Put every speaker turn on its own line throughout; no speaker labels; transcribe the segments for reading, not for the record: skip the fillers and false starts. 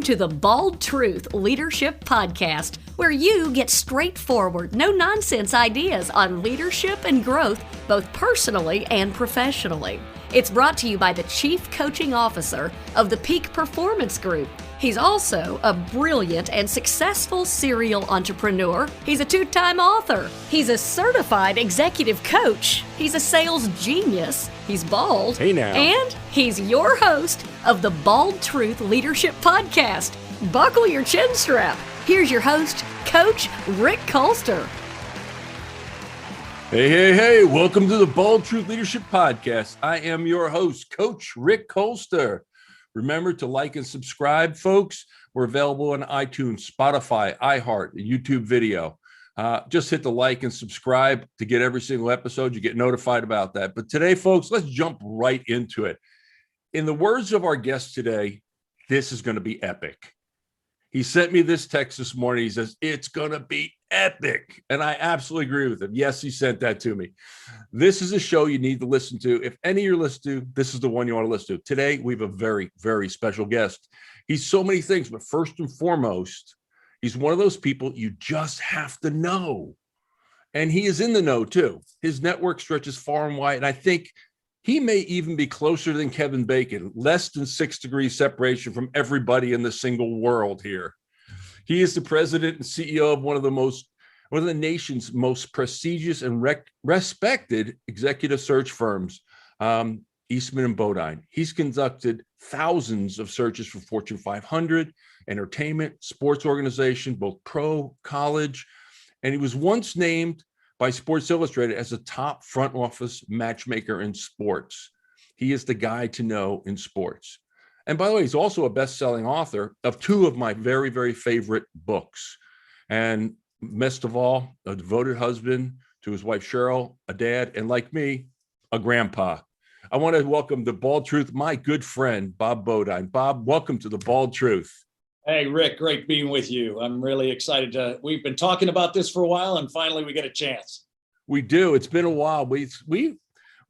Welcome to the Bold Truth Leadership Podcast, where you get straightforward, no-nonsense ideas on leadership and growth, both personally and professionally. It's brought to you by the Chief Coaching Officer of the Peak Performance Group. He's also a brilliant and successful serial entrepreneur. He's a two-time author. He's a certified executive coach. He's a sales genius. He's bald.
Hey now.
And he's your host of the Bold Truth Leadership Podcast. Buckle your chin strap. Here's your host, Coach Rick Colster.
Hey. Welcome to the Bold Truth Leadership Podcast. I am your host, Coach Rick Colster. Remember to like and subscribe, folks. We're available on iTunes, Spotify, iHeart, YouTube video. Just hit the like and subscribe to get every single episode. You get notified about that. But today, folks, let's jump right into it. In the words of our guest today, this is going to be epic. He sent me this text this morning. He says, it's going to be epic. And I absolutely agree with him. Yes, he sent that to me. This is a show you need to listen to. If any you're listening to, this is the one you want to listen to. Today, we have a very, very special guest. He's so many things, but first and foremost, he's one of those people you just have to know. And he is in the know, too. His network stretches far and wide. And I think he may even be closer than Kevin Bacon, less than 6 degrees separation from everybody in the single world here. He is the president and CEO of one of the nation's most prestigious and respected executive search firms, Eastman and Beaudine. He's conducted thousands of searches for Fortune 500, entertainment, sports organization, both pro, college, and he was once named by Sports Illustrated as a top front office matchmaker in sports. He is the guy to know in sports. And by the way, he's also a best-selling author of 2 of my very, very favorite books. And best of all, a devoted husband to his wife, Cheryl, a dad, and like me, a grandpa. I want to welcome the Bald Truth, my good friend, Bob Beaudine. Bob, welcome to the Bald Truth.
Hey, Rick, great being with you. I'm really excited we've been talking about this for a while, and finally we get a chance.
We do. It's been a while. We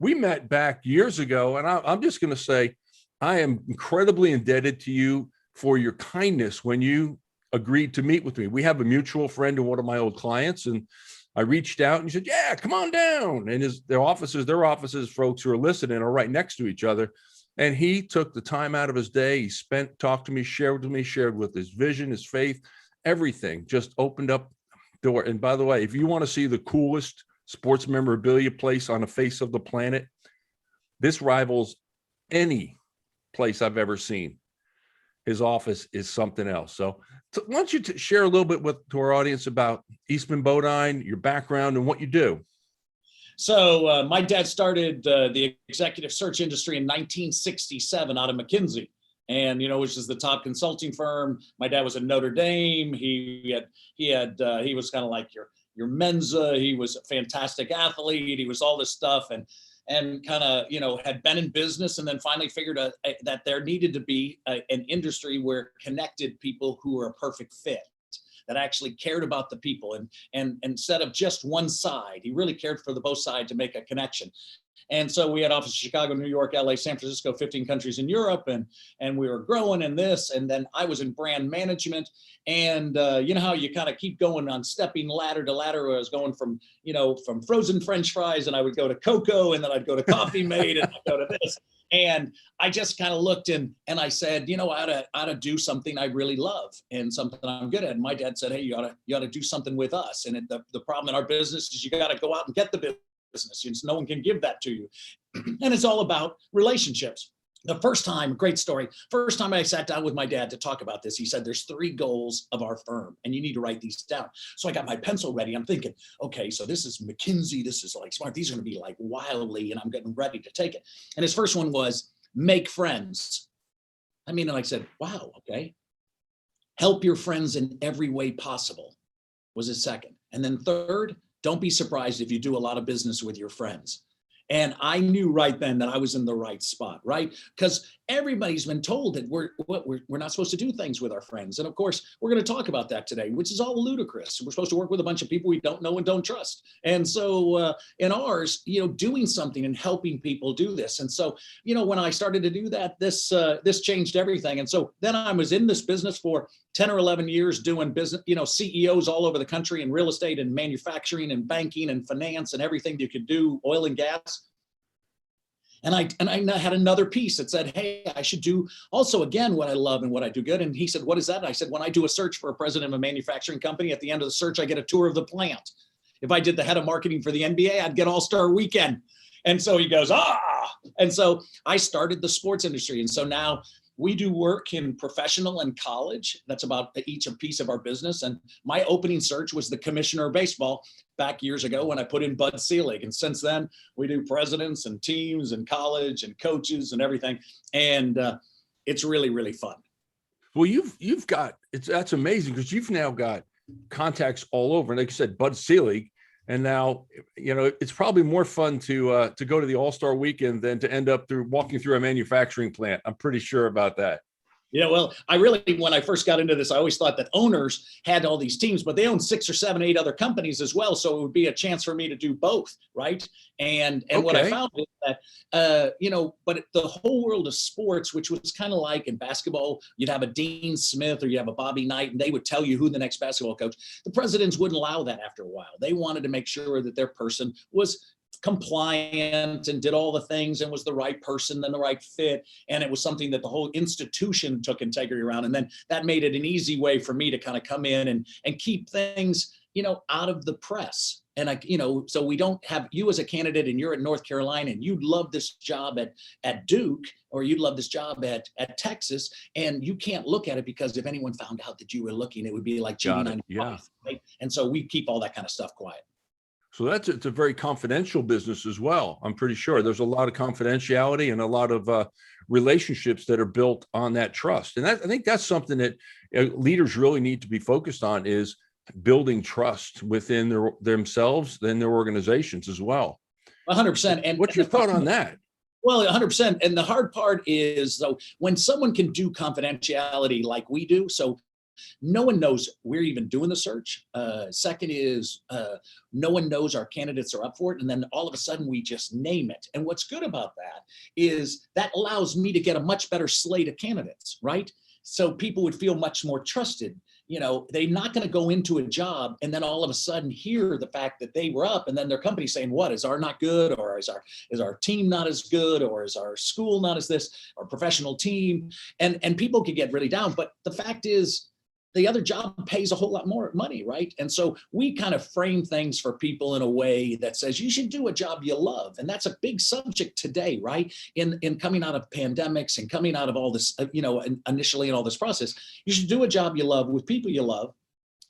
met back years ago, and I'm just going to say, I am incredibly indebted to you for your kindness when you agreed to meet with me. We have a mutual friend and one of my old clients, and I reached out and he said, yeah, come on down. And their offices, folks who are listening, are right next to each other. And he took the time out of his day. He talked to me, shared with his vision, his faith, everything, just opened up the door. And by the way, if you want to see the coolest sports memorabilia place on the face of the planet, this rivals any place I've ever seen. His office is something else. So why don't you share a little bit to our audience about Eastman Beaudine, your background, and what you do?
So my dad started the executive search industry in 1967 out of McKinsey, and which is the top consulting firm. My dad was at Notre Dame. He was kind of like your Mensa. He was a fantastic athlete. He was all this stuff, and kind of had been in business, and then finally figured that there needed to be an industry where connected people who were a perfect fit, that actually cared about the people, and instead of just one side, he really cared for the both sides to make a connection. And so we had offices in Chicago, New York, LA, San Francisco, 15 countries in Europe, and we were growing in this. And then I was in brand management, and you know how you kind of keep going on stepping ladder to ladder. I was going from frozen French fries, and I would go to cocoa, and then I'd go to Coffee Mate, and I'd go to this. And I just kind of looked and I said, I ought to do something I really love and something I'm good at. And my dad said, hey, you ought to do something with us. And the problem in our business is you got to go out and get the business. No one can give that to you. And it's all about relationships. The first time I sat down with my dad to talk about this, he said, there's 3 goals of our firm, and you need to write these down. So I got my pencil ready. I'm thinking, okay, so this is McKinsey. This is like smart. These are going to be like wildly, and I'm getting ready to take it. And his first one was make friends. And I said, wow, okay. Help your friends in every way possible was his second. And then third, don't be surprised if you do a lot of business with your friends. And I knew right then that I was in the right spot, right? Because everybody's been told that we're not supposed to do things with our friends. And of course, we're going to talk about that today, which is all ludicrous. We're supposed to work with a bunch of people we don't know and don't trust. And so in ours, doing something and helping people do this. And so, when I started to do that, this changed everything. And so then I was in this business for 10 or 11 years doing business, CEOs all over the country in real estate and manufacturing and banking and finance and everything you could do, oil and gas. And I had another piece that said, hey, I should do also, again, what I love and what I do good. And he said, what is that? And I said, when I do a search for a president of a manufacturing company, at the end of the search, I get a tour of the plant. If I did the head of marketing for the NBA, I'd get All-Star Weekend. And so he goes, And so I started the sports industry. And so now we do work in professional and college. That's about each a piece of our business. And my opening search was the commissioner of baseball back years ago when I put in Bud Selig. And since then, we do presidents and teams and college and coaches and everything. And it's really, really fun.
Well, you've got that's amazing because you've now got contacts all over. And like you said, Bud Selig. And now, it's probably more fun to go to the All-Star Weekend than to end up walking through a manufacturing plant. I'm pretty sure about that.
Yeah, well, when I first got into this, I always thought that owners had all these teams, but they own 6 or 7, 8 other companies as well. So it would be a chance for me to do both, right? And okay. What I found is that, but the whole world of sports, which was kind of like in basketball, you'd have a Dean Smith or you have a Bobby Knight, and they would tell you who the next basketball coach. The presidents wouldn't allow that after a while. They wanted to make sure that their person was compliant and did all the things and was the right person and the right fit. And it was something that the whole institution took integrity around. And then that made it an easy way for me to kind of come in and keep things, out of the press. And so we don't have you as a candidate and you're at North Carolina and you'd love this job at Duke, or you'd love this job at Texas, and you can't look at it because if anyone found out that you were looking, it would be like cheating on your wife, right? And so we keep all that kind of stuff quiet.
So it's a very confidential business as well. I'm pretty sure there's a lot of confidentiality and a lot of relationships that are built on that trust. And I think that's something that leaders really need to be focused on, is building trust within themselves and their organizations as well.
100%. And
what's your thought on that?
Well, 100%. And the hard part is, though, when someone can do confidentiality like we do, so no one knows we're even doing the search. Second is no one knows our candidates are up for it. And then all of a sudden we just name it. And what's good about that is that allows me to get a much better slate of candidates, right? So people would feel much more trusted. They're not going to go into a job and then all of a sudden hear the fact that they were up and then their company saying, what, is our not good? Or is our team not as good? Or is our school not as this, our professional team? And people could get really down. But the fact is, the other job pays a whole lot more money, right? And so we kind of frame things for people in a way that says you should do a job you love. And that's a big subject today, right? In coming out of pandemics and coming out of all this, initially in all this process, you should do a job you love with people you love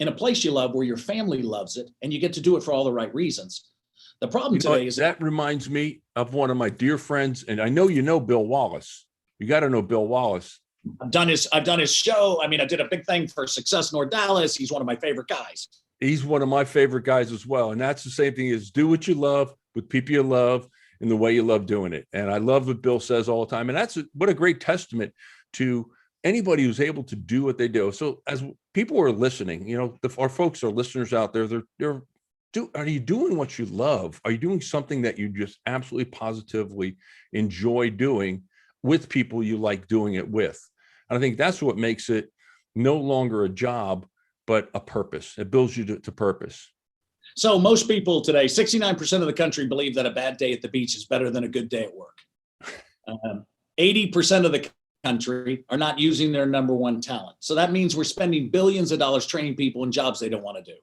in a place you love where your family loves it, and you get to do it for all the right reasons. The problem today is
that reminds me of one of my dear friends, and I know Bill Wallace. You got to know Bill Wallace.
I've done his show. I mean, I did a big thing for Success North Dallas. He's one of my favorite guys.
He's one of my favorite guys as well. And that's the same thing, is do what you love with people you love in the way you love doing it. And I love what Bill says all the time. And what a great testament to anybody who's able to do what they do. So as people are listening, our folks are listeners out there, are you doing what you love? Are you doing something that you just absolutely positively enjoy doing with people you like doing it with? And I think that's what makes it no longer a job, but a purpose. It builds you to purpose.
So most people today, 69% of the country believe that a bad day at the beach is better than a good day at work. 80% of the country are not using their number one talent. So that means we're spending billions of dollars training people in jobs they don't want to do.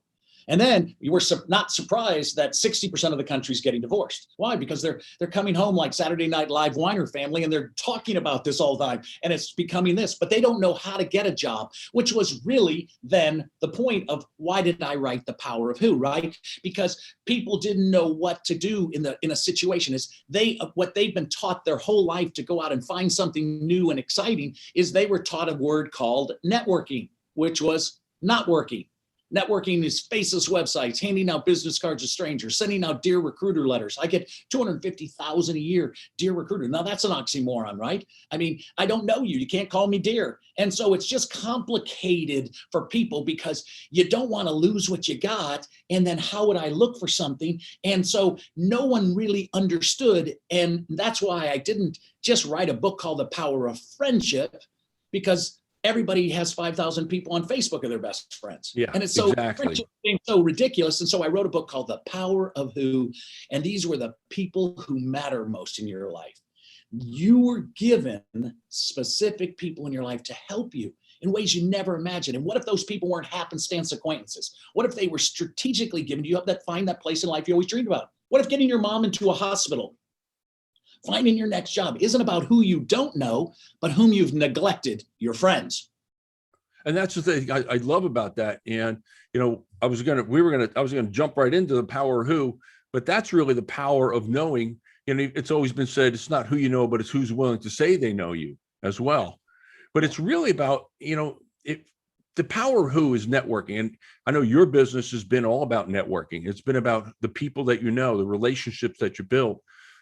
And then you were not surprised that 60% of the country is getting divorced. Why? Because they're coming home like Saturday Night Live Weiner family, and they're talking about this all the time, and it's becoming this, but they don't know how to get a job, which was really then the point of why did I write The Power of Who, right? Because people didn't know what to do in a situation. Is what they've been taught their whole life to go out and find something new and exciting is they were taught a word called networking, which was not working. Networking is faceless websites, handing out business cards to strangers, sending out Dear Recruiter letters. I get 250,000 a year, Dear Recruiter. Now that's an oxymoron, right? I mean, I don't know you. You can't call me dear. And so it's just complicated for people because you don't want to lose what you got. And then how would I look for something? And so no one really understood. And that's why I didn't just write a book called The Power of Friendship, because everybody has 5,000 people on Facebook are their best friends.
Yeah,
and it's so
exactly.
so ridiculous. And so I wrote a book called The Power of Who, and these were the people who matter most in your life. You were given specific people in your life to help you in ways you never imagined. And what if those people weren't happenstance acquaintances? What if they were strategically given to you that find that place in life you always dreamed about? What if getting your mom into a hospital, finding your next job isn't about who you don't know, but whom you've neglected, your friends?
And that's the thing I love about that. And, you know, I was going to jump right into the power of who, but that's really the power of knowing. You know, it's always been said, it's not who you know, but it's who's willing to say they know you as well. But it's really about, you know, the power of who is networking. And I know your business has been all about networking. It's been about the people that you know, the relationships that you build.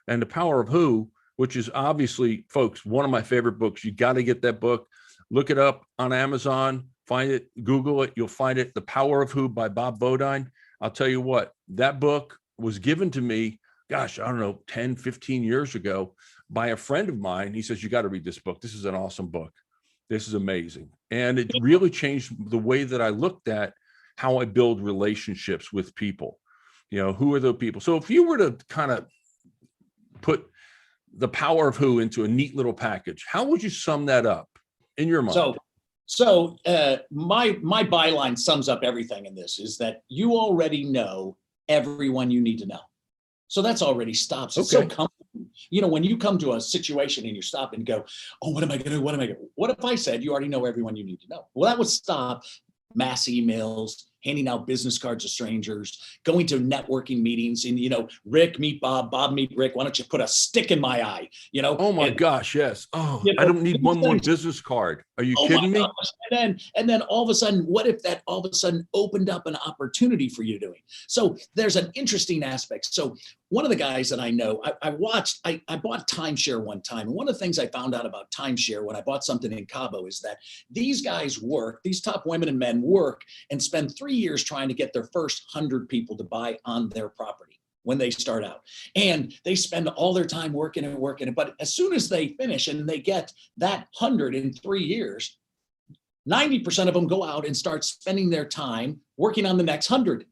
And The Power of Who, which is obviously, folks, one of my favorite books. You got to get that book. Look it up on Amazon, find it, Google it. You'll find it. The Power of Who by Bob Beaudine. I'll tell you what, that book was given to me, gosh, I don't know, 10, 15 years ago by a friend of mine. He says, you got to read this book. This is an awesome book. This is amazing. And it really changed the way that I looked at how I build relationships with people. You know, who are the people? So if you were to kind of put The Power of Who into a neat little package, how would you sum that up in your mind?
So my byline sums up everything in this, is that you already know everyone you need to know. So that's already stops. It's so comfortable. You know, when you come to a situation and you stop and go, oh, what am I going to do? What am I going to do? What if I said you already know everyone you need to know? Well, that would stop mass emails, handing out business cards to strangers, going to networking meetings, and, you know, Rick meet Bob, Bob meet Rick. Why don't you put a stick in my eye? You know?
Oh my gosh, yes. Oh,
you know,
I don't need one more business card. Are you kidding me?
Gosh. And then all of a sudden, what if that all of a sudden opened up an opportunity for you to do it? So there's an interesting aspect. So one of the guys that I know, I bought timeshare one time. And one of the things I found out about timeshare when I bought something in Cabo is that these guys work, these top women and men work and spend 3 years trying to get their first 100 people to buy on their property when they start out. And they spend all their time working and working. But as soon as they finish and they get that 100 in 3 years, 90% of them go out and start spending their time working on the next 100.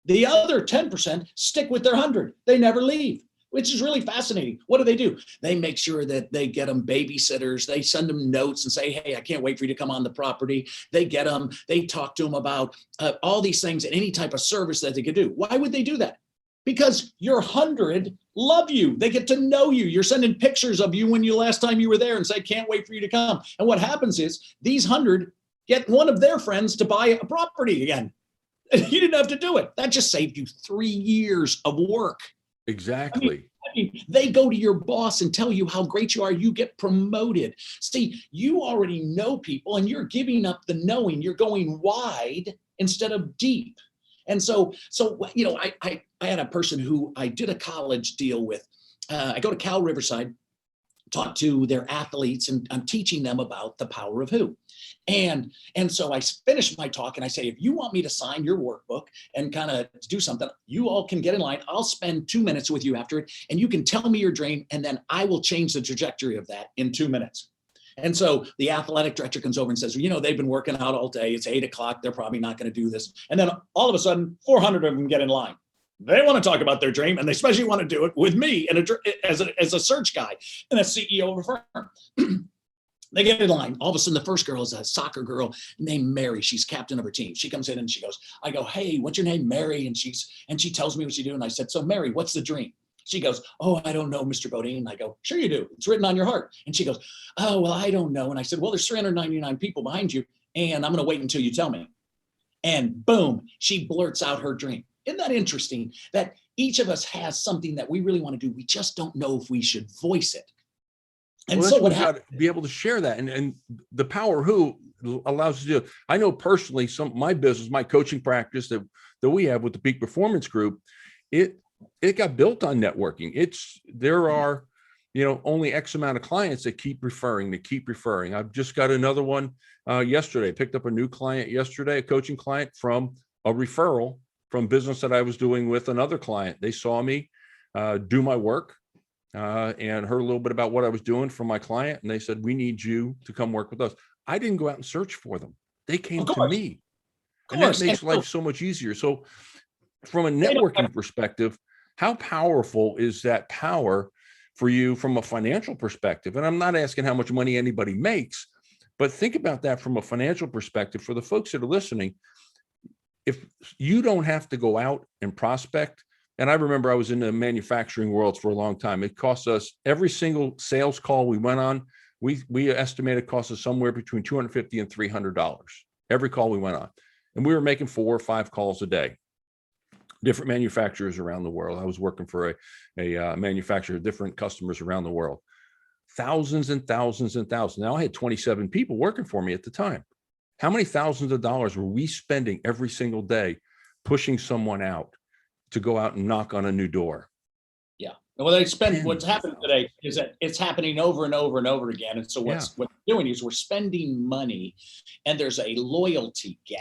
The other 10% stick with their 100. They never leave, which is really fascinating. What do? They make sure that they get them babysitters. They send them notes and say, hey, I can't wait for you to come on the property. They get them. They talk to them about all these things and any type of service that they could do. Why would they do that? Because your 100 love you. They get to know you. You're sending pictures of you when last time you were there and say, can't wait for you to come. And what happens is these 100 get one of their friends to buy a property again. You didn't have to do it. That just saved you 3 years of work.
Exactly.
I mean, they go to your boss and tell you how great you are. You get promoted. See, you already know people and you're giving up the knowing. You're going wide instead of deep. And so you know, I had a person who I did a college deal with. I go to Cal Riverside, talk to their athletes, and I'm teaching them about the power of who. And so I finish my talk and I say, if you want me to sign your workbook and kind of do something, you all can get in line. I'll spend 2 minutes with you after it, and you can tell me your dream, and then I will change the trajectory of that in 2 minutes. And so the athletic director comes over and says, you know, they've been working out all day. It's 8 o'clock. They're probably not going to do this. And then all of a sudden, 400 of them get in line. They want to talk about their dream, and they especially want to do it with me and as a search guy and a CEO of a firm. They get in line. All of a sudden, the first girl is a soccer girl named Mary. She's captain of her team. She comes in and she goes, I go, hey, what's your name, Mary? And she tells me what she do. And I said, so Mary, what's the dream? She goes, oh, I don't know, Mr. Beaudine. I go, sure you do. It's written on your heart. And she goes, oh, well, I don't know. And I said, well, there's 399 people behind you, and I'm going to wait until you tell me. And boom, she blurts out her dream. Isn't that interesting that each of us has something that we really want to do? We just don't know if we should voice it. And
well,
so
what happens? Be able to share that, and the power who allows us to do it. I know personally, my business, my coaching practice that we have with the Peak Performance Group, it got built on networking. There are, only X amount of clients that keep referring. I've just got another one yesterday. I picked up a new client yesterday, a coaching client from a referral from business that I was doing with another client. They saw me do my work and heard a little bit about what I was doing for my client. And they said, we need you to come work with us. I didn't go out and search for them. They came to me. And that makes life so much easier. So from a networking perspective, how powerful is that power for you from a financial perspective? And I'm not asking how much money anybody makes, but think about that from a financial perspective for the folks that are listening. If you don't have to go out and prospect, and I remember I was in the manufacturing world for a long time. It cost us every single sales call we went on. We estimated it cost us somewhere between $250 and $300 every call we went on. And we were making 4 or 5 calls a day. Different manufacturers around the world. I was working for a manufacturer, different customers around the world. Thousands and thousands and thousands. Now, I had 27 people working for me at the time. How many thousands of dollars were we spending every single day pushing someone out to go out and knock on a new door?
Yeah. And what's happening today is that it's happening over and over and over again. And so what we're doing is we're spending money, and there's a loyalty gap.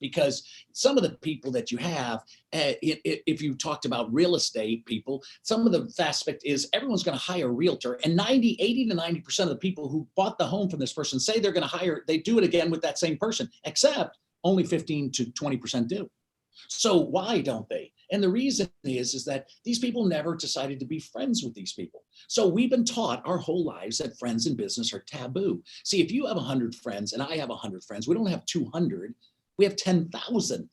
Because some of the people that you have, if you talked about real estate people, some of the aspect is everyone's going to hire a realtor, and 80 to 90% of the people who bought the home from this person say they're going to hire, they do it again with that same person, except only 15 to 20% do. So why don't they? And the reason is that these people never decided to be friends with these people. So we've been taught our whole lives that friends in business are taboo. See, if you have 100 friends and I have 100 friends, we don't have 200. We have 10,000.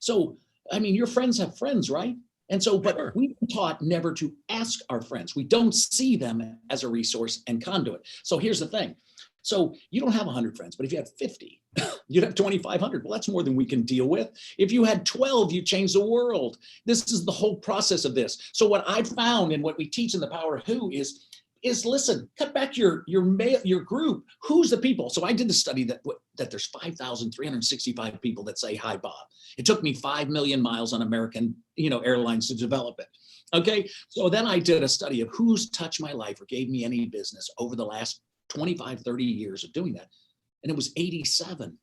So, I mean, your friends have friends, right? And so, but we've been taught never to ask our friends. We don't see them as a resource and conduit. So here's the thing. So you don't have 100 friends, but if you had 50, you'd have 2,500. Well, that's more than we can deal with. If you had 12, you change the world. This is the whole process of this. So what I found and what we teach in the Power of Who is listen, cut back your group. Who's the people? So I did the study that there's 5,365 people that say, hi, Bob. It took me 5 million miles on American, airlines to develop it. Okay. So then I did a study of who's touched my life or gave me any business over the last 25, 30 years of doing that. And it was 87.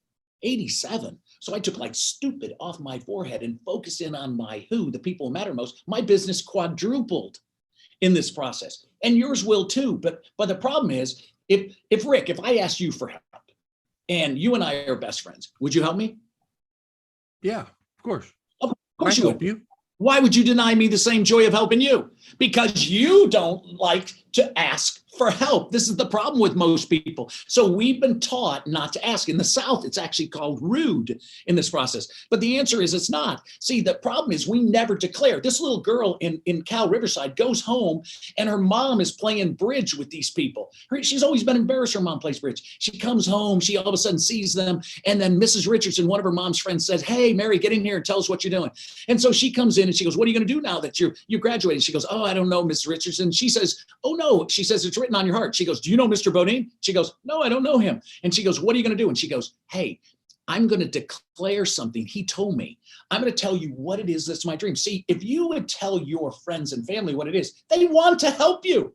So I took like stupid off my forehead and focused in on my who, the people who matter most. My business quadrupled in this process, and yours will too. But the problem is, if Rick, if I asked you for help and you and I are best friends, would you help me?
Yeah, of course.
Of course you would.
Help you.
Why would you deny me the same joy of helping you? Because you don't like to ask for help. This is the problem with most people. So we've been taught not to ask. In the South, it's actually called rude in this process. But the answer is it's not. See, the problem is we never declare. This little girl in Cal Riverside goes home and her mom is playing bridge with these people. She's always been embarrassed her mom plays bridge. She comes home, she all of a sudden sees them. And then Mrs. Richardson, one of her mom's friends, says, hey, Mary, get in here and tell us what you're doing. And so she comes in and she goes, what are you going to do now that you graduated? She goes, oh, I don't know, Mrs. Richardson. She says, oh, no. She says, it's written on your heart. She goes, do you know Mr. Beaudine? She goes, no, I don't know him. And she goes, what are you going to do? And she goes, hey, I'm going to declare something. He told me. I'm going to tell you what it is that's my dream. See, if you would tell your friends and family what it is, they want to help you.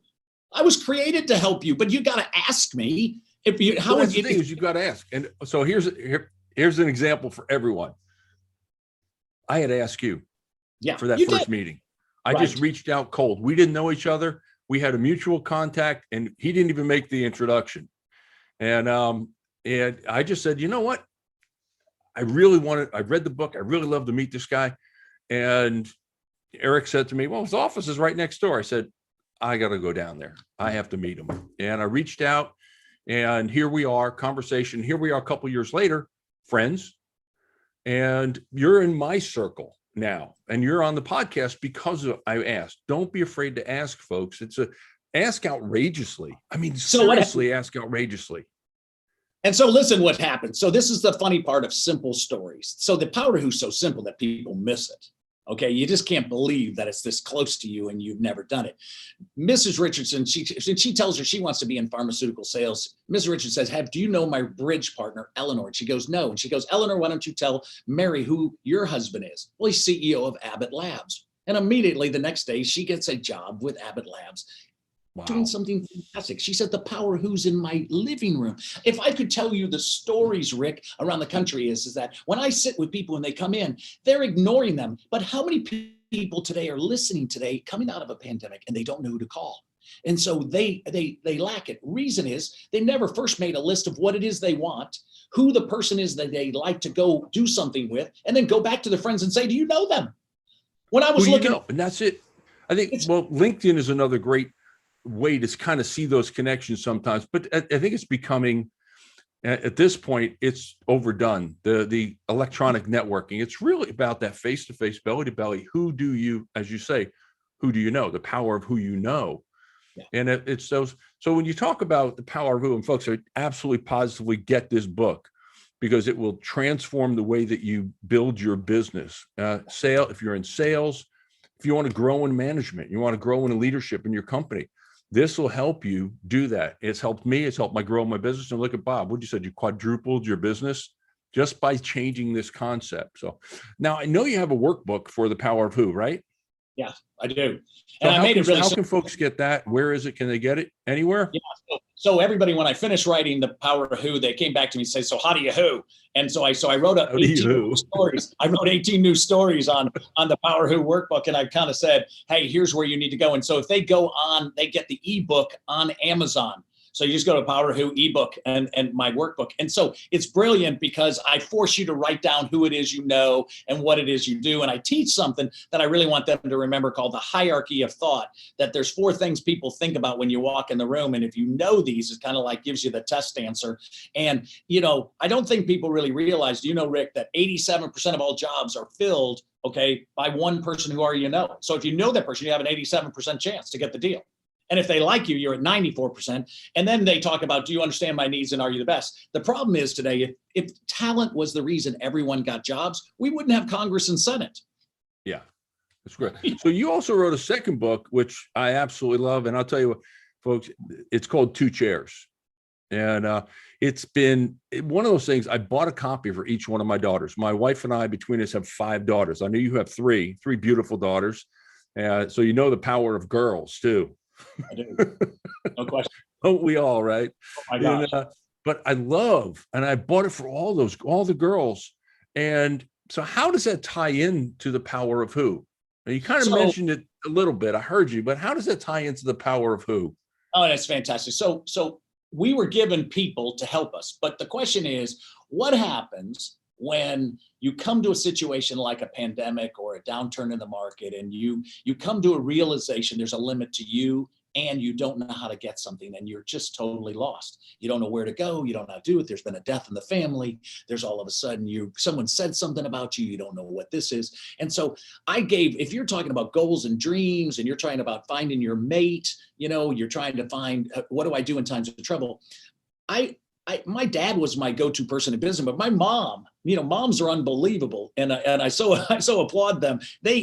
I was created to help you, but you got to ask me. If you, how
well,
would
that's the thing is you got to ask. And so here's an example for everyone. I had to ask you for that first meeting. I just reached out cold. We didn't know each other. We had a mutual contact, and he didn't even make the introduction. And I just said, you know what? I read the book. I really love to meet this guy. And Eric said to me, well, his office is right next door. I said, I got to go down there. I have to meet him. And I reached out, and here we are, conversation. Here we are a couple years later, friends. And you're in my circle now, and you're on the podcast because I asked. Don't be afraid to ask, folks. Ask outrageously. I mean, seriously, ask outrageously.
And so listen what happened. So this is the funny part of simple stories. So the Power of Who's so simple that people miss it. Okay, you just can't believe that it's this close to you and you've never done it. Mrs. Richardson, she tells her she wants to be in pharmaceutical sales. Mrs. Richardson says, do you know my bridge partner, Eleanor? And she goes, no. And she goes, Eleanor, why don't you tell Mary who your husband is? Well, he's CEO of Abbott Labs. And immediately the next day, she gets a job with Abbott Labs. Wow. Doing something fantastic. She said, the power who's in my living room. If I could tell you the stories, Rick, around the country is that when I sit with people and they come in, they're ignoring them. But how many people today are listening today, coming out of a pandemic, and they don't know who to call? And so they lack it. Reason is they never first made a list of what it is they want, who the person is that they like to go do something with, and then go back to their friends and say, do you know them? When I was looking,
and that's it. I think, LinkedIn is another great way to kind of see those connections sometimes, but I think it's becoming, at this point, it's overdone. The electronic networking, it's really about that face-to-face, belly-to-belly. Who do you, as you say, who do you know? The power of who you know. Yeah. And it's those. So when you talk about the power of who, and folks, I absolutely positively get this book because it will transform the way that you build your business. If you're in sales, if you want to grow in management, you want to grow in leadership in your company, this will help you do that. It's helped me. It's helped grow my business. And look at Bob. What you said, you quadrupled your business just by changing this concept. So now I know you have a workbook for the power of who, right?
Yeah, I do.
And how can folks get that? Where is it? Can they get it anywhere?
Yeah. So everybody, when I finished writing the power of who, they came back to me and say, so how do you who? And so I wrote up 18 new stories. I wrote 18 new stories on the Power Who workbook. And I kind of said, hey, here's where you need to go. And so if they go on, they get the ebook on Amazon. So you just go to Power Who ebook and my workbook. And so it's brilliant because I force you to write down who it is you know and what it is you do. And I teach something that I really want them to remember called the hierarchy of thought, that there's 4 things people think about when you walk in the room. And if you know these, it kind of like gives you the test answer. And, I don't think people really realize, Rick, that 87% of all jobs are filled, by one person who already you know. So if you know that person, you have an 87% chance to get the deal. And if they like you, you're at 94%. And then they talk about, do you understand my needs and are you the best? The problem is today, if talent was the reason everyone got jobs, we wouldn't have Congress and Senate.
Yeah, that's great. So you also wrote a second book, which I absolutely love. And I'll tell you what, folks, it's called 2 Chairs. And it's been one of those things. I bought a copy for each one of my daughters. My wife and I, between us, have 5 daughters. I know you have 3 beautiful daughters. So you know the power of girls too.
I do. No question.
Don't we all, right?
Oh my gosh.
But I love, and I bought it for all the girls. And so how does that tie in to the power of who? Now, you kind of mentioned it a little bit. I heard you, but how does that tie into the power of who?
Oh, that's fantastic. So we were given people to help us. But the question is, what happens when you come to a situation like a pandemic or a downturn in the market and you come to a realization there's a limit to you and you don't know how to get something and you're just totally lost. You don't know where to go. You don't know how to do it. There's been a death in the family. There's all of a sudden someone said something about you. You don't know what this is. And so if you're talking about goals and dreams and you're trying about finding your mate, you're trying to find, what do I do in times of trouble? My dad was my go-to person in business, but my mom, moms are unbelievable. And I so applaud them.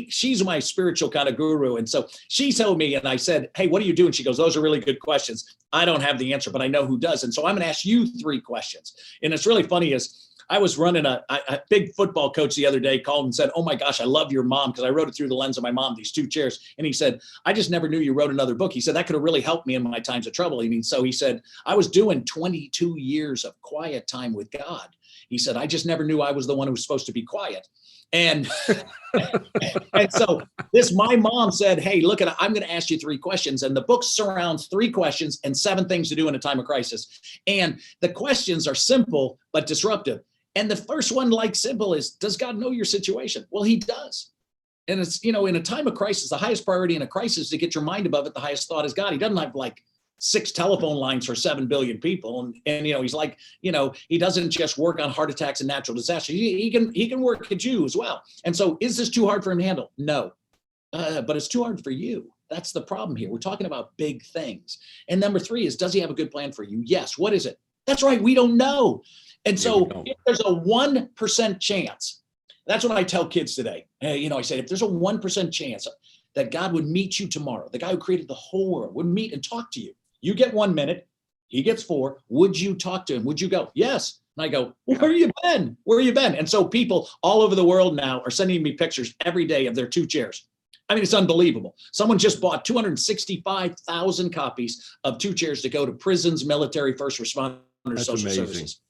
She's my spiritual kind of guru. And so she told me, and I said, hey, what do you do? And she goes, those are really good questions. I don't have the answer, but I know who does. And so I'm going to ask you 3 questions. And it's really funny is I was running a big football coach the other day called and said, oh my gosh, I love your mom. Because I wrote it through the lens of my mom, these 2 chairs. And he said, I just never knew you wrote another book. He said, that could have really helped me in my times of trouble. So he said, I was doing 22 years of quiet time with God. He said, I just never knew I was the one who was supposed to be quiet. And, and so my mom said, hey, look, I'm going to ask you 3 questions. And the book surrounds 3 questions and 7 things to do in a time of crisis. And the questions are simple, but disruptive. And the first one, like simple, is, does God know your situation? Well, he does. And it's, in a time of crisis, the highest priority in a crisis is to get your mind above it. The highest thought is God. He doesn't have 6 telephone lines for 7 billion people. And he's like, he doesn't just work on heart attacks and natural disasters. He can work at you as well. And so is this too hard for him to handle? No, but it's too hard for you. That's the problem here. We're talking about big things. And number 3 is, does he have a good plan for you? Yes. What is it? That's right. We don't know. And so if there's a 1% chance That's what I tell kids today. Hey, I said, if there's a 1% chance that God would meet you tomorrow, the guy who created the whole world would meet and talk to you. You get 1 minute, he gets 4. Would you talk to him? Would you go? Yes. And I go, well, where you been? Where you been? And so people all over the world now are sending me pictures every day of their 2 chairs. I mean, it's unbelievable. Someone just bought 265,000 copies of 2 chairs to go to prisons, military, first responders, social services.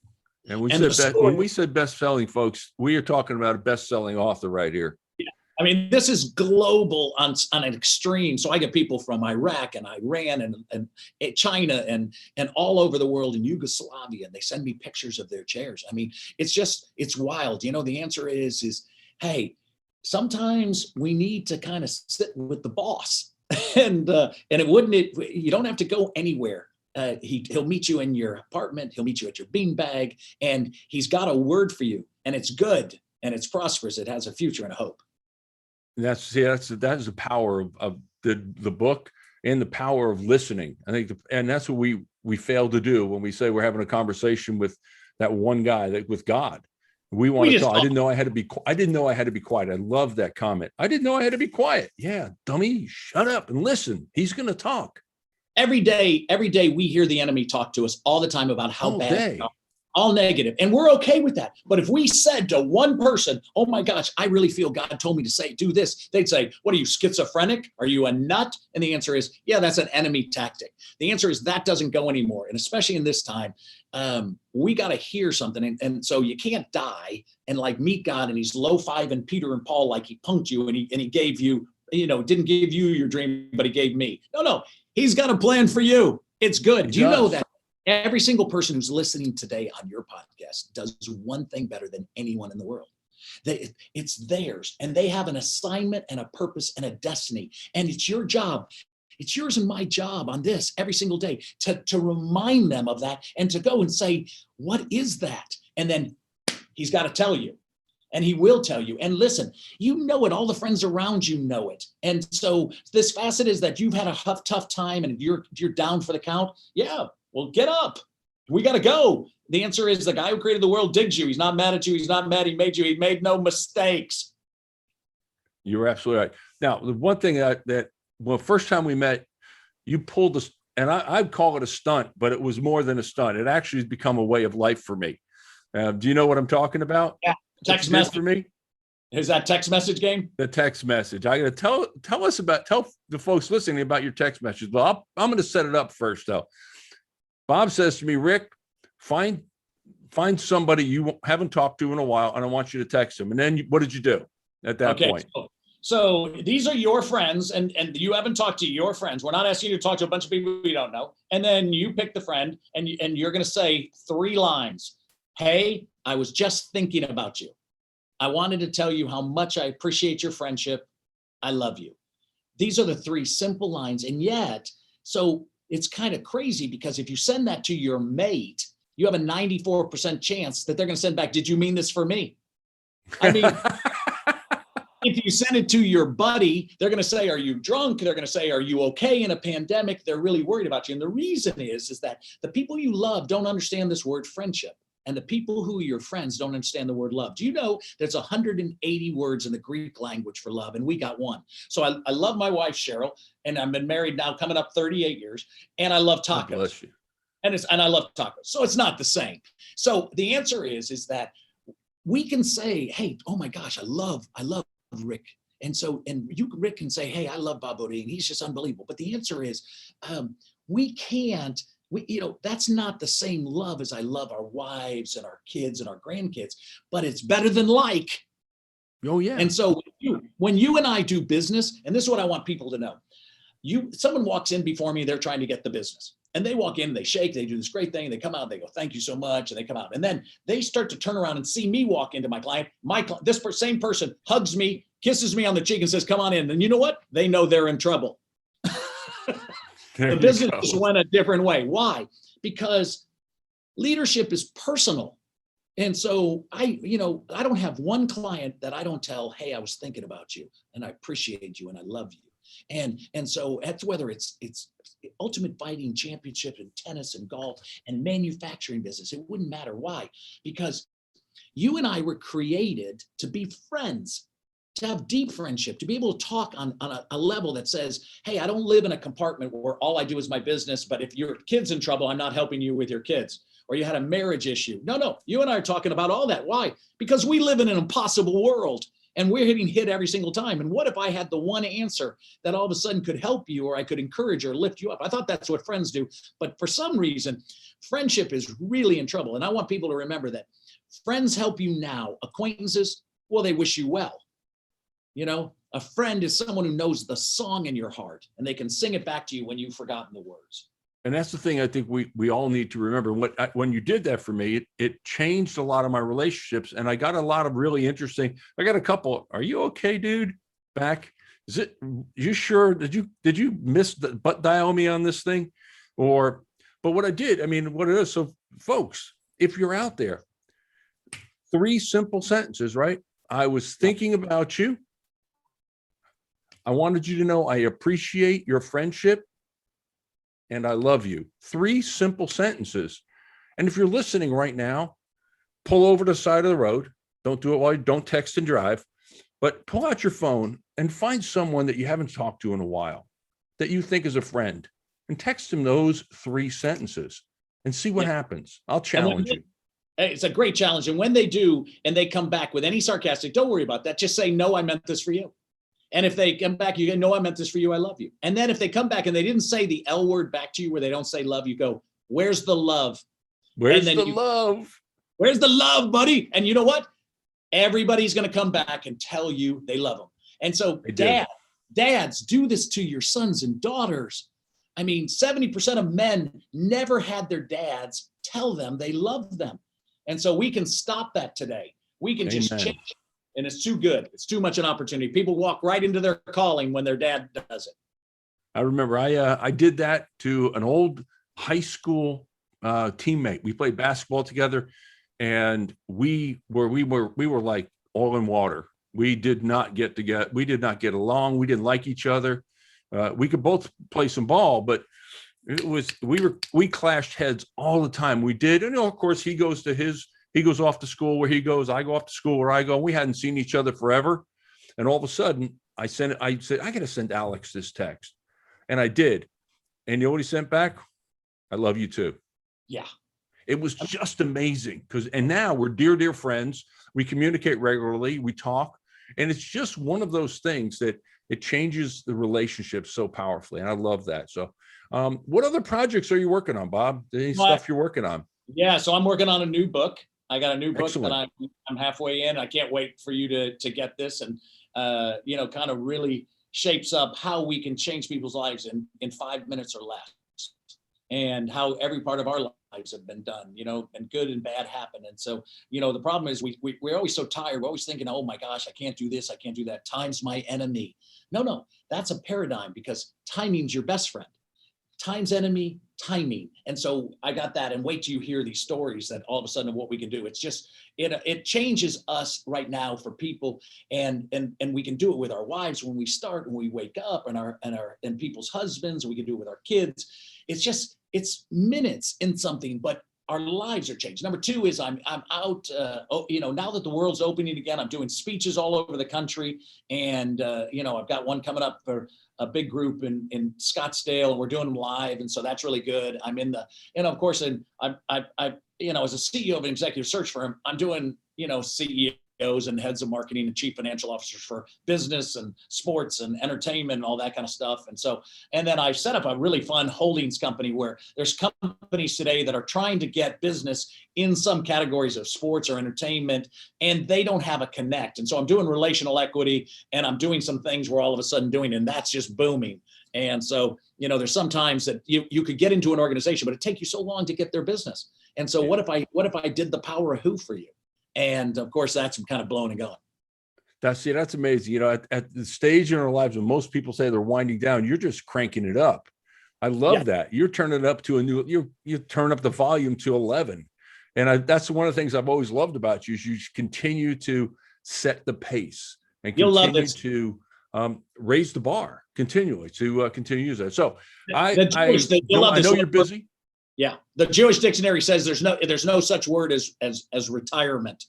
And when we said best-selling, folks, we are talking about a best-selling author right here.
Yeah. I mean, this is global on an extreme. So I get people from Iraq and Iran and China and all over the world, in Yugoslavia, and they send me pictures of their chairs. I mean, it's wild. The answer is, hey, sometimes we need to kind of sit with the boss, and you don't have to go anywhere. He'll meet you in your apartment. He'll meet you at your beanbag, and he's got a word for you, and it's good and it's prosperous. It has a future and a hope.
That is the power of the book and the power of listening. I think, and that's what we fail to do when we say we're having a conversation with that one guy, with God. We want to talk. I didn't know I had to be quiet. I love that comment. I didn't know I had to be quiet. Yeah, dummy, shut up and listen. He's going to talk.
Every day we hear the enemy talk to us all the time about how bad, all negative, and we're okay with that. But if we said to one person, oh my gosh, I really feel God told me to do this, they'd say, what are you, schizophrenic? Are you a nut? And the answer is, yeah, that's an enemy tactic. The answer is that doesn't go anymore. And especially in this time, we got to hear something. And so you can't die and meet God and he's low-fiving Peter and Paul like he punked you and he gave you, didn't give you your dream, but he gave me. No. He's got a plan for you. It's good. Do you know that every single person who's listening today on your podcast does one thing better than anyone in the world? It's theirs, and they have an assignment and a purpose and a destiny. And it's your job. It's yours and my job on this every single day to remind them of that and to go and say, what is that? And then he's got to tell you. And he will tell you. And listen, you know it. All the friends around you know it. And so this facet is that you've had a tough time and you're down for the count. Yeah, well, get up. We got to go. The answer is the guy who created the world digs you. He's not mad at you. He's not mad. He made you. He made no mistakes.
You're absolutely right. Now, the one thing first time we met, you pulled this, and I'd call it a stunt, but it was more than a stunt. It actually has become a way of life for me. Do you know what I'm talking about?
Yeah. Text message for me. Is that text message game?
The text message. I got to tell the folks listening about your text message. Well, I'm going to set it up first though. Bob says to me, Rick, find somebody you haven't talked to in a while, and I want you to text them. And then what did you do at that point?
So these are your friends, and you haven't talked to your friends. We're not asking you to talk to a bunch of people you don't know. And then you pick the friend, and you're going to say 3 lines. Hey, I was just thinking about you. I wanted to tell you how much I appreciate your friendship. I love you. These are the 3 simple lines. And yet, so it's kind of crazy because if you send that to your mate, you have a 94% chance that they're going to send back, did you mean this for me? I mean, if you send it to your buddy, they're going to say, are you drunk? They're going to say, are you okay in a pandemic? They're really worried about you. And the reason is that the people you love don't understand this word friendship. And the people who are your friends don't understand the word love. Do you know there's 180 words in the Greek language for love, and we got 1. So I love my wife, Cheryl, and I've been married now coming up 38 years, and I love tacos. God bless you. And I love tacos. So it's not the same. So the answer is that we can say, hey, oh my gosh, I love Rick. And Rick can say, hey, I love Bob Beaudine. He's just unbelievable. But the answer is that's not the same love as I love our wives and our kids and our grandkids, but it's better than like.
Oh yeah.
And so when you and I do business, and this is what I want people to know, someone walks in before me, they're trying to get the business, and they walk in, they shake, they do this great thing, they come out, they go, thank you so much, and they come out, and then they start to turn around and see me walk into my client. This same person hugs me, kisses me on the cheek, and says, come on in. And you know what? They know they're in trouble. The business just went a different way. Why? Because leadership is personal. And so I don't have one client that I don't tell, hey, I was thinking about you and I appreciate you and I love you. And so that's whether it's ultimate fighting championship in tennis and golf and manufacturing business. It wouldn't matter. Why? Because You and I were created to be friends, to have deep friendship, to be able to talk on a level that says, hey, I don't live in a compartment where all I do is my business, but if your kid's in trouble, I'm not helping you with your kids. Or you had a marriage issue. No, you and I are talking about all that. Why? Because we live in an impossible world and we're getting hit every single time. And what if I had the one answer that all of a sudden could help you, or I could encourage or lift you up? I thought that's what friends do. But for some reason, friendship is really in trouble. And I want people to remember that friends help you now. Acquaintances, well, they wish you well. You know, a friend is someone who knows the song in your heart and they can sing it back to you when you've forgotten the words.
And that's the thing I think we all need to remember. When you did that for me, it changed a lot of my relationships, and I got a lot of really interesting. I got a couple. Are you okay, dude? Back? Is it? You sure? Did you miss the butt dial me on this thing? But what I did, I mean, what it is. So, folks, if you're out there, 3 simple sentences, right? I was thinking about you. I wanted you to know I appreciate your friendship. And I love you. 3 simple sentences. And if you're listening right now, pull over to the side of the road. Don't do it while you don't text and drive, but pull out your phone and find someone that you haven't talked to in a while that you think is a friend, and text them those 3 sentences and see what happens. I'll challenge you.
It's a great challenge. And when they do, and they come back with any sarcastic, don't worry about that. Just say, no, I meant this for you. And if they come back, you go, no, I meant this for you. I love you. And then if they come back and they didn't say the L word back to you, where they don't say love, you go, where's the love?
Where's the love?
Where's the love, buddy? And you know what? Everybody's going to come back and tell you they love them. And so dads, do this to your sons and daughters. I mean, 70% of men never had their dads tell them they love them. And so we can stop that today. We can just change it. And it's too good. It's too much an opportunity. People walk right into their calling when their dad does it.
I remember I did that to an old high school teammate. We played basketball together, and we were like oil and water. We did not get along. We didn't like each other. We could both play some ball, but we clashed heads all the time. We did. And of course he goes off to school where he goes. I go off to school where I go. We hadn't seen each other forever. And all of a sudden I said, I got to send Alex this text. And I did. And you know what he sent back? I love you too.
Yeah.
It was just amazing and now we're dear friends. We communicate regularly. We talk. And it's just one of those things that it changes the relationship so powerfully. And I love that. So what other projects are you working on, Bob? Any stuff you're working on?
Yeah. So I'm working on a new book. I got a new book
Excellent.
that I'm halfway in. I can't wait for you to get this, and kind of really shapes up how we can change people's lives in 5 minutes or less, and how every part of our lives have been done, and good and bad happen. And so, the problem is we're always so tired. We're always thinking, oh my gosh, I can't do this. I can't do that. Time's my enemy. No, that's a paradigm, because timing's your best friend. Time's enemy, timing. And so I got that. And wait till you hear these stories that all of a sudden what we can do. It's just, it changes us right now for people. And we can do it with our wives when we start, when we wake up, and people's husbands. We can do it with our kids. It's minutes in something, but our lives are changed. Number 2 is I'm out, now that the world's opening again, I'm doing speeches all over the country. And, I've got one coming up for a big group in Scottsdale, and we're doing them live. And so that's really good. I'm in the, of course, and I as a CEO of an executive search firm, I'm doing, CEOs and heads of marketing and chief financial officers for business and sports and entertainment and all that kind of stuff. And then I set up a really fun holdings company where there's companies today that are trying to get business in some categories of sports or entertainment, and they don't have a connect. And so I'm doing relational equity, and I'm doing some things we're all of a sudden doing, and that's just booming. And so, there's sometimes that you could get into an organization, but it takes you so long to get their business. And so what if I did the power of who for you? And of course, that's kind of blowing and going.
That's amazing. At the stage in our lives when most people say they're winding down, you're just cranking it up. I love that. You're turning it up to you turn up the volume to 11. And that's one of the things I've always loved about you is you continue to set the pace and continue to raise the bar continually to continue to use that. So I know you're busy.
Yeah. The Jewish dictionary says there's no such word as retirement.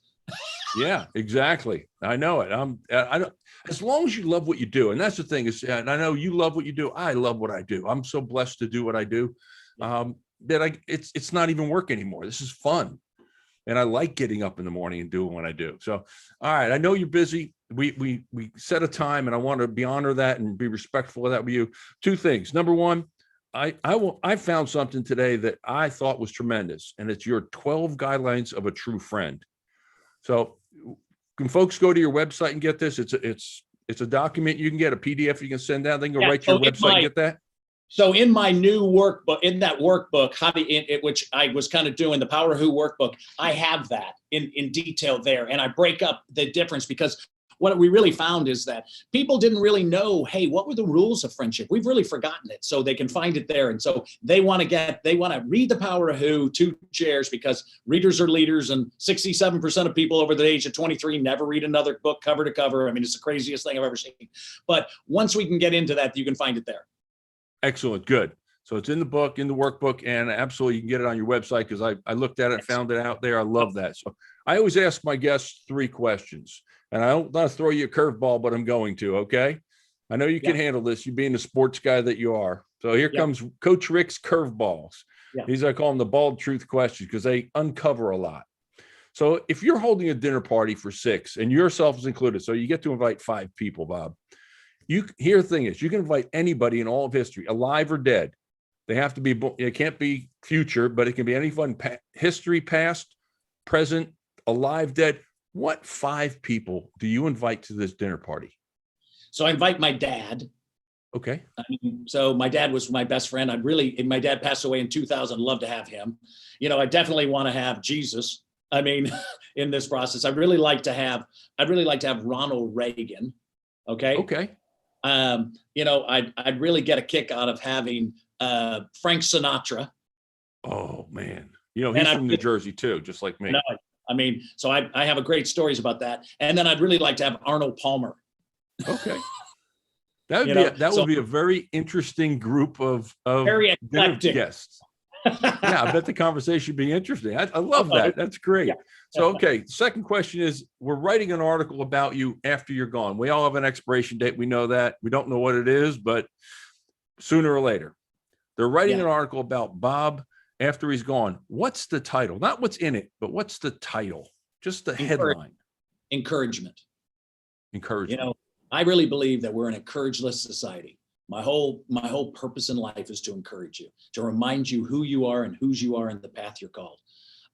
Yeah, exactly. I know it. I don't, as long as you love what you do. And that's the thing is, and I know you love what you do. I love what I do. I'm so blessed to do what I do. That it's not even work anymore. This is fun. And I like getting up in the morning and doing what I do. So, all right. I know you're busy. We set a time and I want to be honor that and be respectful of that with you. Two things. Number one, I found something today that I thought was tremendous, and it's your 12 guidelines of a true friend. So can folks go to your website and get this? It's a document you can get, a PDF you can send out. They can go right to your website and get that.
So in my new workbook, in that workbook, which I was kind of doing, the Power of Who workbook, I have that in detail there. And I break up the difference, because what we really found is that people didn't really know, hey, what were the rules of friendship? We've really forgotten it. So they can find it there. And so they want to read the Power of Who, 2 chairs, because readers are leaders, and 67% of people over the age of 23 never read another book cover to cover. I mean, it's the craziest thing I've ever seen. But once we can get into that, you can find it there.
Excellent. Good. So it's in the book, in the workbook, and absolutely you can get it on your website, because I looked at it, found it out there. I love that. So I always ask my guests 3 questions, and I don't want to throw you a curveball, but I'm going to, okay? I know you can handle this, you being the sports guy that you are. So here comes Coach Rick's curveballs. These, I call them the bald truth questions, because they uncover a lot. So if you're holding a dinner party for 6 and yourself is included, so you get to invite 5 people, Bob, here the thing is, you can invite anybody in all of history, alive or dead. They have to be, it can't be future, but it can be anyone, history, past, present, alive, dead. What 5 people do you invite to this dinner party?
So I invite my dad.
Okay.
So my dad was my best friend. My dad passed away in 2000. Love to have him. I definitely want to have Jesus. I mean, in this process, I'd really like to have Ronald Reagan. Okay.
Okay.
I'd really get a kick out of having Frank Sinatra.
Oh man, he's from New Jersey too, just like me.
So I have great stories about that. And then I'd really like to have Arnold Palmer.
Okay. That would be a very interesting group of
very eclectic
guests. Yeah, I bet the conversation would be interesting. I love that. That's great. Yeah. So, okay. Second question is, we're writing an article about you after you're gone. We all have an expiration date. We know that. We don't know what it is, but sooner or later, they're writing an article about Bob after he's gone. What's the title? Not what's in it, but what's the title? Just the headline.
Encouragement.
Encouragement.
I really believe that we're an encourageless society. My whole purpose in life is to encourage you, to remind you who you are and whose you are and the path you're called.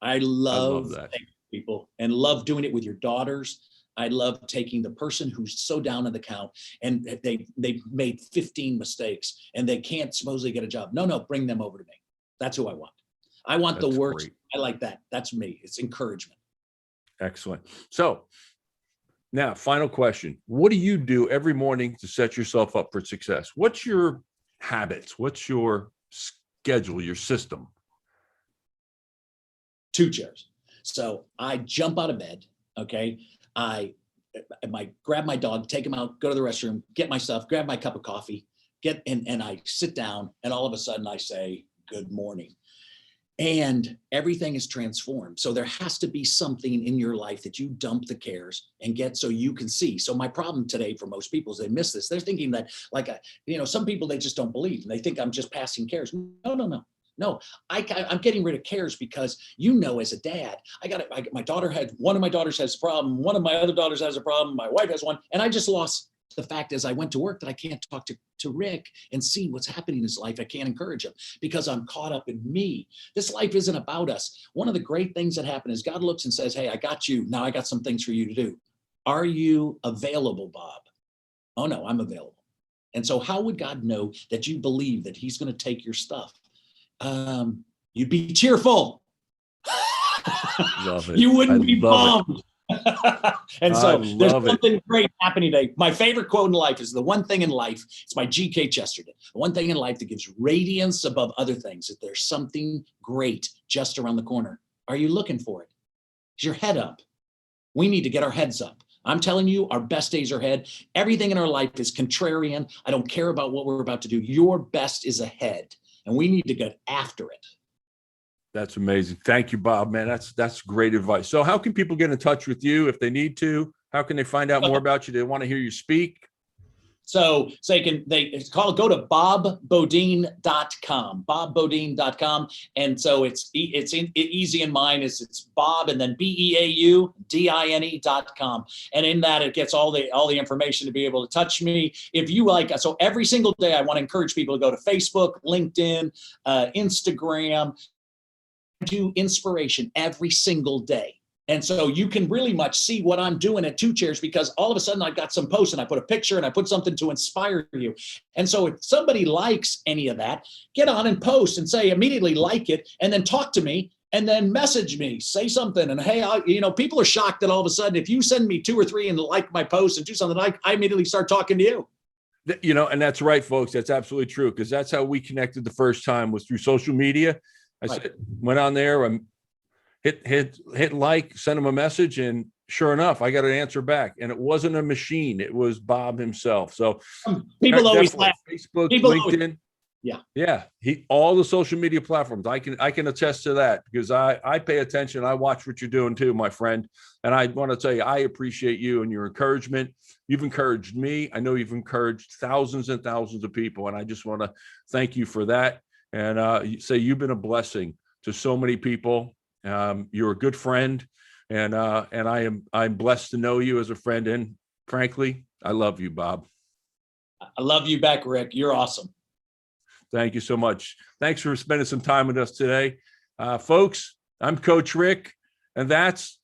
I love that, people, and love doing it with your daughters. I love taking the person who's so down in the count and they've made 15 mistakes and they can't supposedly get a job. No, bring them over to me. That's who I want. I want the worst. I like that. That's me. It's encouragement.
Excellent. So now, final question. What do you do every morning to set yourself up for success? What's your habits? What's your schedule, your system?
2 chairs. So I jump out of bed. Okay. I grab my dog, take him out, go to the restroom, get my stuff, grab my cup of coffee, and I sit down, and all of a sudden I say, good morning. And everything is transformed. So there has to be something in your life that you dump the cares and get so you can see. So my problem today for most people is they miss this. They're thinking that some people, they just don't believe, and they think I'm just passing cares. No, I'm getting rid of cares, because as a dad, one of my daughters has a problem. One of my other daughters has a problem. My wife has one. And I just lost the fact as I went to work that I can't talk to Rick and see what's happening in his life. I can't encourage him because I'm caught up in me. This life isn't about us. One of the great things that happen is God looks and says, hey, I got you. Now I got some things for you to do. Are you available, Bob? Oh no, I'm available. And so how would God know that you believe that he's going to take your stuff? You'd be cheerful.
Love it.
You wouldn't be bummed. And so there's something great happening today. My favorite quote in life is the one thing in life. It's by G.K. Chesterton. The one thing in life that gives radiance above other things, that there's something great just around the corner. Are you looking for it? Is your head up? We need to get our heads up. I'm telling you, our best days are ahead. Everything in our life is contrarian. I don't care about what we're about to do. Your best is ahead, and we need to get after it.
That's amazing. Thank you, Bob, man. That's great advice. So how can people get in touch with you if they need to? How can they find out more about you? They want to hear you speak?
So go to bobbeaudine.com, bobbeaudine.com. And so it's easy in mine it's Bob and then BEAUDINE.com. And in that, it gets all the information to be able to touch me. If you like, so every single day, I want to encourage people to go to Facebook, LinkedIn, Instagram, do inspiration every single day. And so you can really much see what I'm doing at Two Chairs, because all of a sudden I've got some posts and I put a picture and I put something to inspire you. And so if somebody likes any of that, get on and post and say immediately like it, and then talk to me and then message me, say something. And hey, people are shocked that all of a sudden, if you send me 2 or 3 and like my post and do something, I immediately start talking to you.
And that's right, folks. That's absolutely true, because that's how we connected the first time, was through social media. Went on there, hit like, send him a message, and sure enough, I got an answer back. And it wasn't a machine; it was Bob himself. So
people always laugh.
Facebook, LinkedIn, all the social media platforms. I can attest to that, because I pay attention. I watch what you're doing too, my friend. And I want to tell you, I appreciate you and your encouragement. You've encouraged me. I know you've encouraged thousands and thousands of people, and I just want to thank you for that. And say you've been a blessing to so many people. You're a good friend, and I'm blessed to know you as a friend. And frankly, I love you, Bob.
I love you back, Rick. You're awesome.
Thank you so much. Thanks for spending some time with us today. Folks, I'm Coach Rick, and that's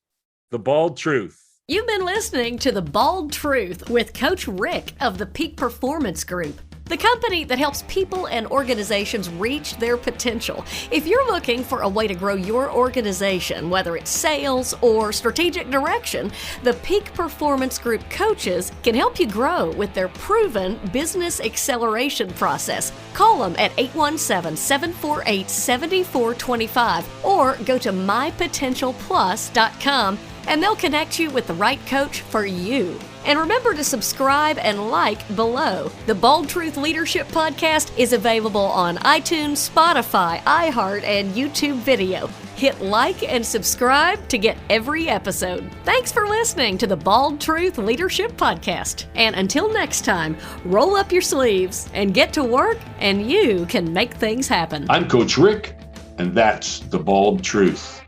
The Bald Truth.
You've been listening to The Bald Truth with Coach Rick of the Peak Performance Group, the company that helps people and organizations reach their potential. If you're looking for a way to grow your organization, whether it's sales or strategic direction, the Peak Performance Group coaches can help you grow with their proven business acceleration process. Call them at 817-748-7425 or go to mypotentialplus.com, and they'll connect you with the right coach for you. And remember to subscribe and like below. The Bold Truth Leadership Podcast is available on iTunes, Spotify, iHeart, and YouTube video. Hit like and subscribe to get every episode. Thanks for listening to the Bald Truth Leadership Podcast. And until next time, roll up your sleeves and get to work, and you can make things happen.
I'm Coach Rick, and that's The Bald Truth.